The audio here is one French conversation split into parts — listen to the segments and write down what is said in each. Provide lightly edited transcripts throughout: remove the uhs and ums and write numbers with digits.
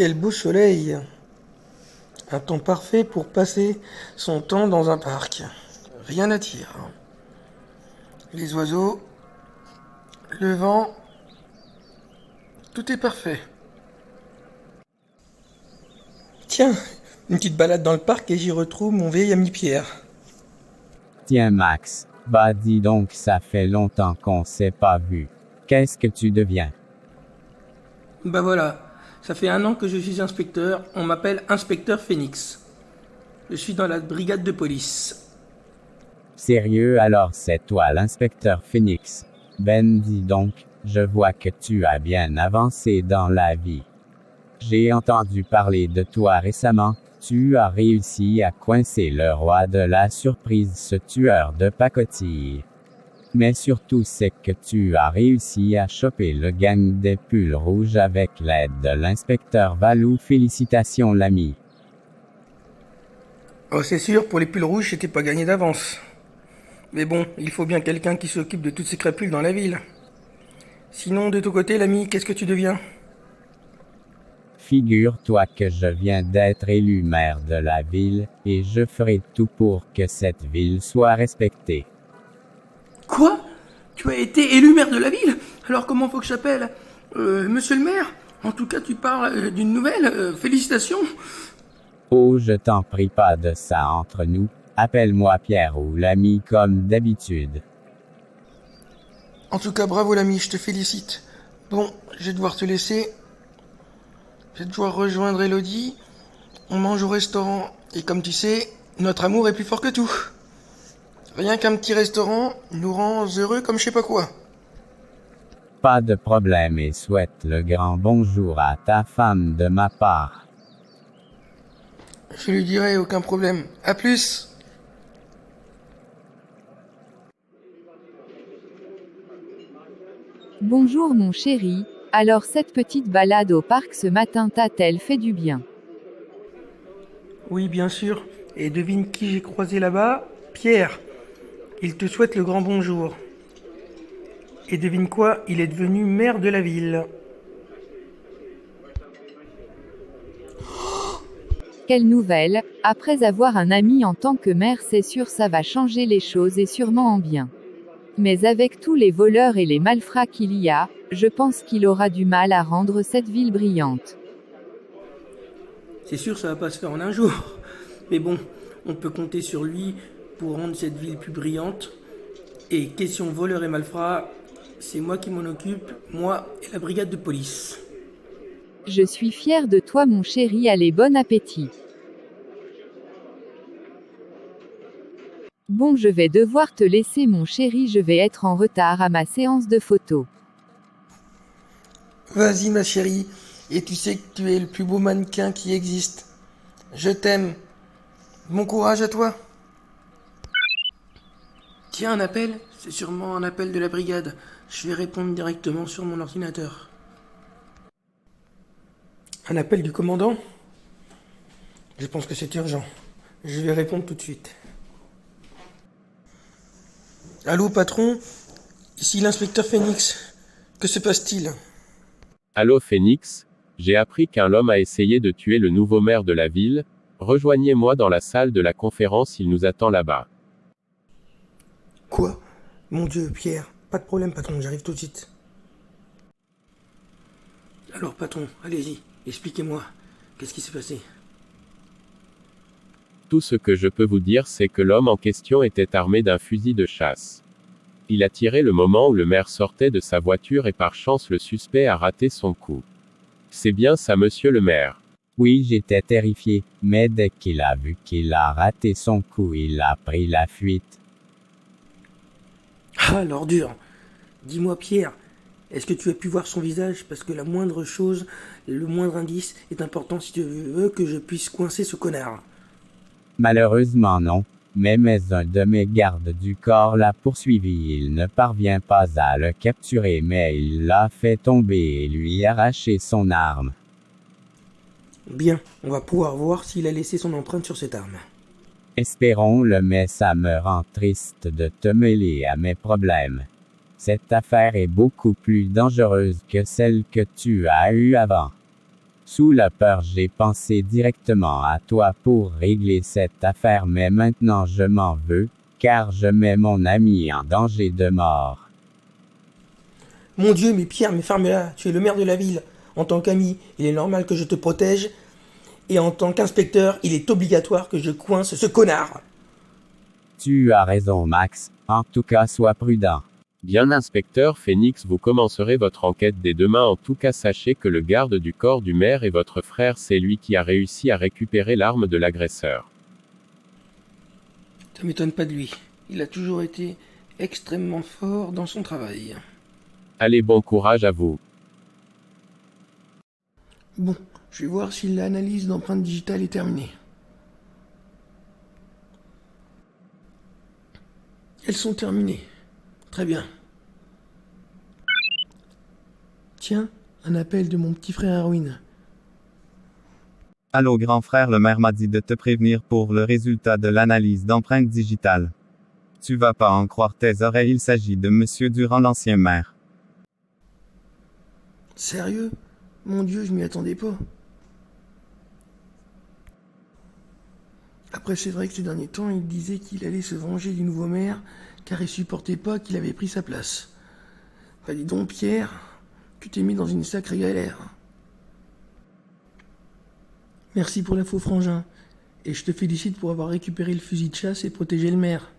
Quel beau soleil! Un temps parfait pour passer son temps dans un parc. Rien n'attire. Les oiseaux, le vent, tout est parfait. Tiens, une petite balade dans le parc et j'y retrouve mon vieil ami Pierre. Tiens Max, bah dis donc ça fait longtemps qu'on s'est pas vu. Qu'est-ce que tu deviens? Bah voilà, ça fait 1 an que je suis inspecteur, on m'appelle inspecteur Phoenix. Je suis dans la brigade de police. Sérieux alors c'est toi l'inspecteur Phoenix? Ben dis donc, je vois que tu as bien avancé dans la vie. J'ai entendu parler de toi récemment, tu as réussi à coincer le roi de la surprise, ce tueur de pacotille. Mais surtout c'est que tu as réussi à choper le gang des pulls rouges avec l'aide de l'inspecteur Valou. Félicitations l'ami. Oh c'est sûr, pour les pulls rouges, c'était pas gagné d'avance. Mais bon, il faut bien quelqu'un qui s'occupe de toutes ces crapules dans la ville. Sinon, de ton côté, l'ami, qu'est-ce que tu deviens? Figure-toi que je viens d'être élu maire de la ville, et je ferai tout pour que cette ville soit respectée. Quoi? Tu as été élu maire de la ville? Alors comment faut que je t'appelle? Monsieur le maire? En tout cas, tu parles d'une nouvelle. Félicitations. Oh, je t'en prie pas de ça entre nous, appelle-moi Pierre ou l'ami comme d'habitude. En tout cas, bravo l'ami, je te félicite. Bon, je vais devoir te laisser. Je vais devoir rejoindre Elodie. On mange au restaurant. Et comme tu sais, notre amour est plus fort que tout. Rien qu'un petit restaurant nous rend heureux comme je sais pas quoi. Pas de problème et souhaite le grand bonjour à ta femme de ma part. Je lui dirai, aucun problème. À plus. Bonjour mon chéri, alors cette petite balade au parc ce matin t'a-t-elle fait du bien? Oui, bien sûr. Et devine qui j'ai croisé là-bas? Pierre. Il te souhaite le grand bonjour. Et devine quoi? Il est devenu maire de la ville. Quelle nouvelle, après avoir un ami en tant que maire c'est sûr ça va changer les choses et sûrement en bien. Mais avec tous les voleurs et les malfrats qu'il y a, je pense qu'il aura du mal à rendre cette ville brillante. C'est sûr, ça va pas se faire en un jour. Mais bon, on peut compter sur lui pour rendre cette ville plus brillante. Et question voleurs et malfrats, c'est moi qui m'en occupe, moi et la brigade de police. Je suis fière de toi mon chéri, allez bon appétit. Bon je vais devoir te laisser mon chéri, je vais être en retard à ma séance de photo. Vas-y ma chérie, et tu sais que tu es le plus beau mannequin qui existe. Je t'aime. Bon courage à toi. Tiens, un appel? C'est sûrement un appel de la brigade. Je vais répondre directement sur mon ordinateur. Un appel du commandant? Je pense que c'est urgent. Je vais répondre tout de suite. Allô, patron? Ici l'inspecteur Phoenix. Que se passe-t-il? Allô Phoenix, j'ai appris qu'un homme a essayé de tuer le nouveau maire de la ville. Rejoignez-moi dans la salle de la conférence, il nous attend là-bas. Quoi? Mon Dieu, Pierre. Pas de problème, patron, j'arrive tout de suite. Alors, patron, allez-y, expliquez-moi. Qu'est-ce qui s'est passé? Tout ce que je peux vous dire c'est que l'homme en question était armé d'un fusil de chasse. Il a tiré le moment où le maire sortait de sa voiture et par chance le suspect a raté son coup. C'est bien ça monsieur le maire. Oui, j'étais terrifié, mais dès qu'il a vu qu'il a raté son coup, il a pris la fuite. Ah, l'ordure. Dis-moi, Pierre, est-ce que tu as pu voir son visage? Parce que la moindre chose, le moindre indice est important si tu veux que je puisse coincer ce connard. Malheureusement non, mais un de mes gardes du corps l'a poursuivi, il ne parvient pas à le capturer mais il l'a fait tomber et lui arracher son arme. Bien, on va pouvoir voir s'il a laissé son empreinte sur cette arme. Espérons-le, mais ça me rend triste de te mêler à mes problèmes. Cette affaire est beaucoup plus dangereuse que celle que tu as eue avant. Sous la peur, j'ai pensé directement à toi pour régler cette affaire, mais maintenant je m'en veux, car je mets mon ami en danger de mort. Mon Dieu, mais Pierre, mais ferme-la, tu es le maire de la ville. En tant qu'ami, il est normal que je te protège. Et en tant qu'inspecteur, il est obligatoire que je coince ce connard. Tu as raison, Max. En tout cas, sois prudent. Bien, inspecteur Phoenix, vous commencerez votre enquête dès demain. En tout cas, sachez que le garde du corps du maire est votre frère, c'est lui qui a réussi à récupérer l'arme de l'agresseur. Ça m'étonne pas de lui. Il a toujours été extrêmement fort dans son travail. Allez, bon courage à vous. Bon, je vais voir si l'analyse d'empreinte digitale est terminée. Elles sont terminées. Très bien. Tiens, un appel de mon petit frère Erwin. Allô grand frère, le maire m'a dit de te prévenir pour le résultat de l'analyse d'empreinte digitale. Tu vas pas en croire tes oreilles, il s'agit de Monsieur Durand, l'ancien maire. Sérieux? Mon Dieu, je m'y attendais pas. Après, c'est vrai que ces derniers temps, il disait qu'il allait se venger du nouveau maire, car il supportait pas qu'il avait pris sa place. Bah dis donc, Pierre, tu t'es mis dans une sacrée galère. Merci pour l'info, frangin, et je te félicite pour avoir récupéré le fusil de chasse et protégé le maire.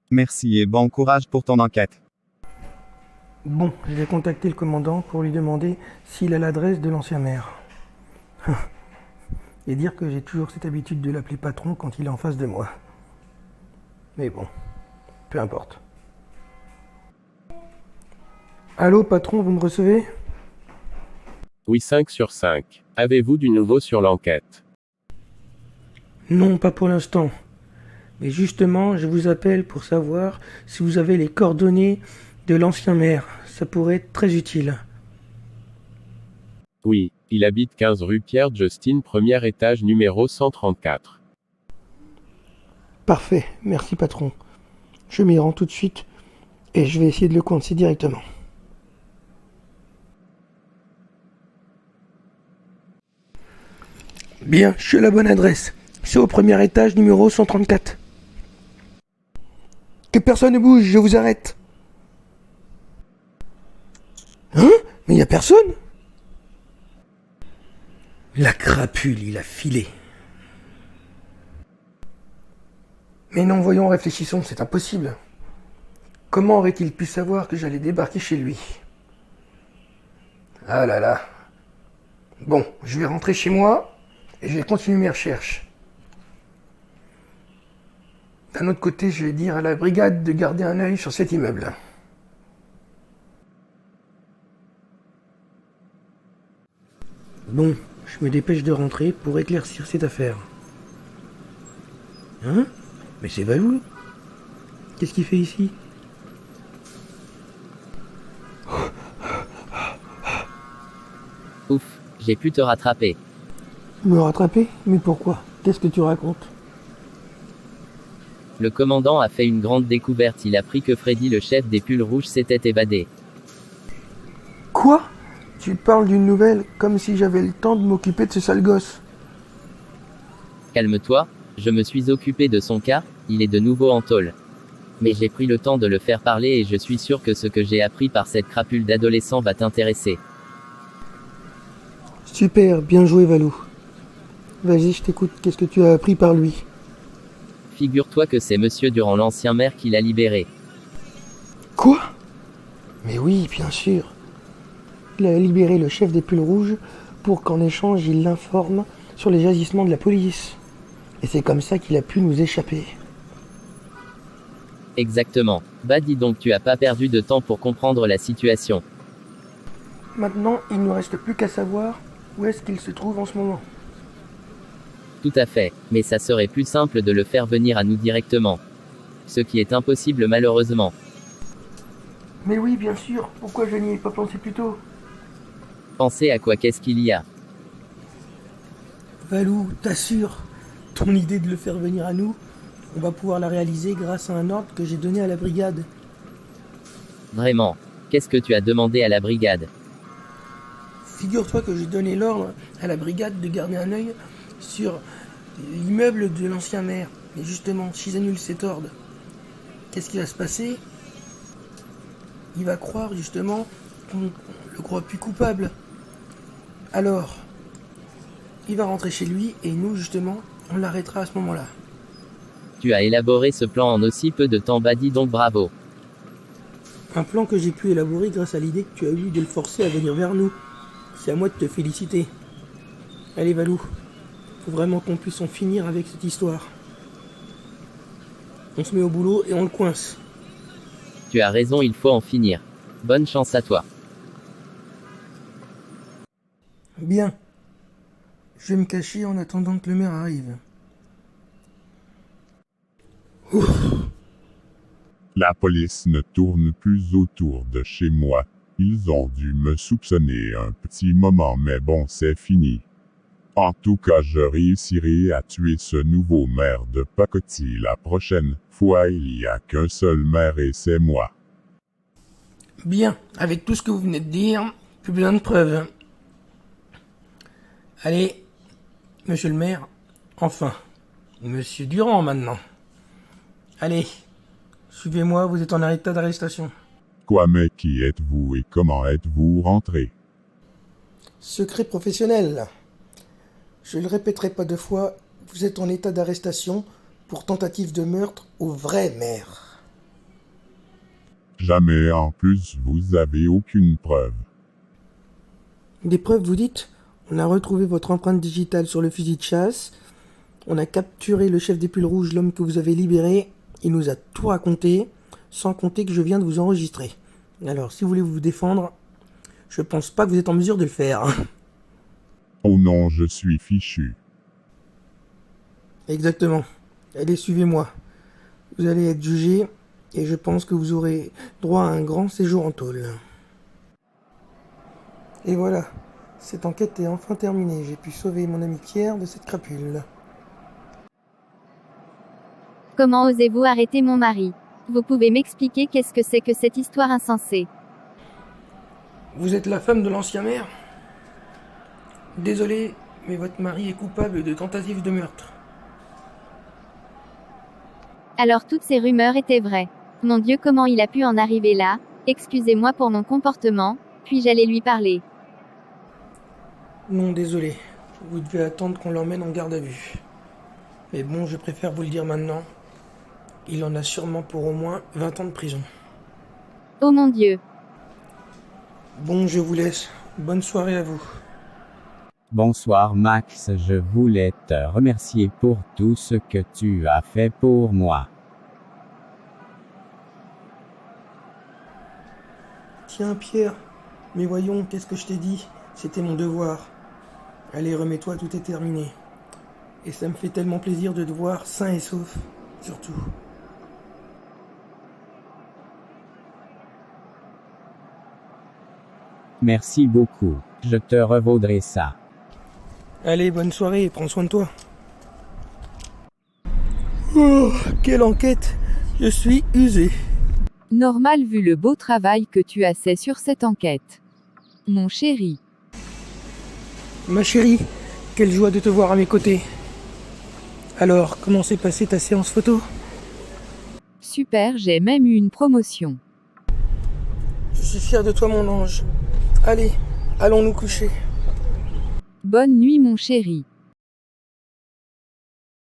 Merci et bon courage pour ton enquête. Bon, je vais contacter le commandant pour lui demander s'il a l'adresse de l'ancien maire. Et dire que j'ai toujours cette habitude de l'appeler patron quand il est en face de moi. Mais bon, peu importe. Allô, patron, vous me recevez? Oui, 5 sur 5. Avez-vous du nouveau sur l'enquête? Non, pas pour l'instant. Mais justement, je vous appelle pour savoir si vous avez les coordonnées de l'ancien maire. Ça pourrait être très utile. Oui, il habite 15 rue Pierre-Justine, premier étage numéro 134. Parfait, merci patron. Je m'y rends tout de suite et je vais essayer de le coincer directement. Bien, je suis à la bonne adresse. C'est au premier étage numéro 134. Que personne ne bouge, je vous arrête. Hein? Mais y a personne? La crapule, il a filé. Mais non, voyons, réfléchissons, c'est impossible. Comment aurait-il pu savoir que j'allais débarquer chez lui? Ah là là. Bon, je vais rentrer chez moi et je vais continuer mes recherches. D'un autre côté, je vais dire à la brigade de garder un œil sur cet immeuble. Bon, je me dépêche de rentrer pour éclaircir cette affaire. Hein? Mais c'est Valou? Qu'est-ce qu'il fait ici? Ouf, j'ai pu te rattraper. Me rattraper? Mais pourquoi? Qu'est-ce que tu racontes? Le commandant a fait une grande découverte, il a appris que Freddy, le chef des pulls rouges, s'était évadé. Quoi? Tu parles d'une nouvelle comme si j'avais le temps de m'occuper de ce sale gosse. Calme-toi, je me suis occupé de son cas, il est de nouveau en tôle. Mais j'ai pris le temps de le faire parler et je suis sûr que ce que j'ai appris par cette crapule d'adolescent va t'intéresser. Super, bien joué Valou. Vas-y, je t'écoute, qu'est-ce que tu as appris par lui? Figure-toi que c'est Monsieur Durand, l'ancien maire, qui l'a libéré. Quoi? Mais oui, bien sûr. Il a libéré le chef des pulls rouges pour qu'en échange il l'informe sur les agissements de la police. Et c'est comme ça qu'il a pu nous échapper. Exactement. Bah dis donc, tu as pas perdu de temps pour comprendre la situation. Maintenant, il ne nous reste plus qu'à savoir où est-ce qu'il se trouve en ce moment. Tout à fait, mais ça serait plus simple de le faire venir à nous directement. Ce qui est impossible malheureusement. Mais oui, bien sûr, pourquoi je n'y ai pas pensé plus tôt? Pensez à quoi, qu'est-ce qu'il y a? Valou, t'assures, ton idée de le faire venir à nous, on va pouvoir la réaliser grâce à un ordre que j'ai donné à la brigade. Vraiment? Qu'est-ce que tu as demandé à la brigade? Figure-toi que j'ai donné l'ordre à la brigade de garder un œil sur l'immeuble de l'ancien maire. Mais justement, s'ils annulent cet ordre, qu'est-ce qui va se passer? Il va croire justement qu'on le croit plus coupable. Alors, il va rentrer chez lui et nous justement, on l'arrêtera à ce moment-là. Tu as élaboré ce plan en aussi peu de temps, bah dis donc bravo. Un plan que j'ai pu élaborer grâce à l'idée que tu as eue de le forcer à venir vers nous. C'est à moi de te féliciter. Allez Valou, faut vraiment qu'on puisse en finir avec cette histoire. On se met au boulot et on le coince. Tu as raison, il faut en finir. Bonne chance à toi. Bien. Je vais me cacher en attendant que le maire arrive. Ouf. La police ne tourne plus autour de chez moi. Ils ont dû me soupçonner un petit moment, mais bon, c'est fini. En tout cas, je réussirai à tuer ce nouveau maire de pacotille la prochaine fois. Il n'y a qu'un seul maire et c'est moi. Bien, avec tout ce que vous venez de dire, plus besoin de preuves. Allez, monsieur le maire, enfin, monsieur Durand maintenant. Allez, suivez-moi, vous êtes en état d'arrestation. Quoi, mais qui êtes-vous et comment êtes-vous rentré? Secret professionnel. Je le répéterai pas deux fois, vous êtes en état d'arrestation pour tentative de meurtre au vrai maire. Jamais, en plus, vous avez aucune preuve. Des preuves, vous dites? On a retrouvé votre empreinte digitale sur le fusil de chasse. On a capturé le chef des pulls rouges, l'homme que vous avez libéré. Il nous a tout raconté, sans compter que je viens de vous enregistrer. Alors, si vous voulez vous défendre, je pense pas que vous êtes en mesure de le faire. Oh non, je suis fichu. Exactement. Allez, suivez-moi. Vous allez être jugé, et je pense que vous aurez droit à un grand séjour en tôle. Et voilà. Cette enquête est enfin terminée. J'ai pu sauver mon ami Pierre de cette crapule. Comment osez-vous arrêter mon mari? Vous pouvez m'expliquer qu'est-ce que c'est que cette histoire insensée? Vous êtes la femme de l'ancien maire? Désolé, mais votre mari est coupable de tentative de meurtre. Alors toutes ces rumeurs étaient vraies. Mon Dieu, comment il a pu en arriver là? Excusez-moi pour mon comportement, puis j'allais lui parler. Non, désolé. Vous devez attendre qu'on l'emmène en garde à vue. Mais bon, je préfère vous le dire maintenant. Il en a sûrement pour au moins 20 ans de prison. Oh mon Dieu. Bon, je vous laisse. Bonne soirée à vous. Bonsoir Max, je voulais te remercier pour tout ce que tu as fait pour moi. Tiens, Pierre. Mais voyons, qu'est-ce que je t'ai dit? C'était mon devoir. Allez, remets-toi, tout est terminé. Et ça me fait tellement plaisir de te voir sain et sauf, surtout. Merci beaucoup, je te revaudrai ça. Allez, bonne soirée et prends soin de toi. Oh, quelle enquête! Je suis usé. Normal vu le beau travail que tu as fait sur cette enquête. Mon chéri. Ma chérie, quelle joie de te voir à mes côtés. Alors, comment s'est passée ta séance photo? Super, j'ai même eu une promotion. Je suis fier de toi, mon ange. Allez, allons nous coucher. Bonne nuit mon chéri.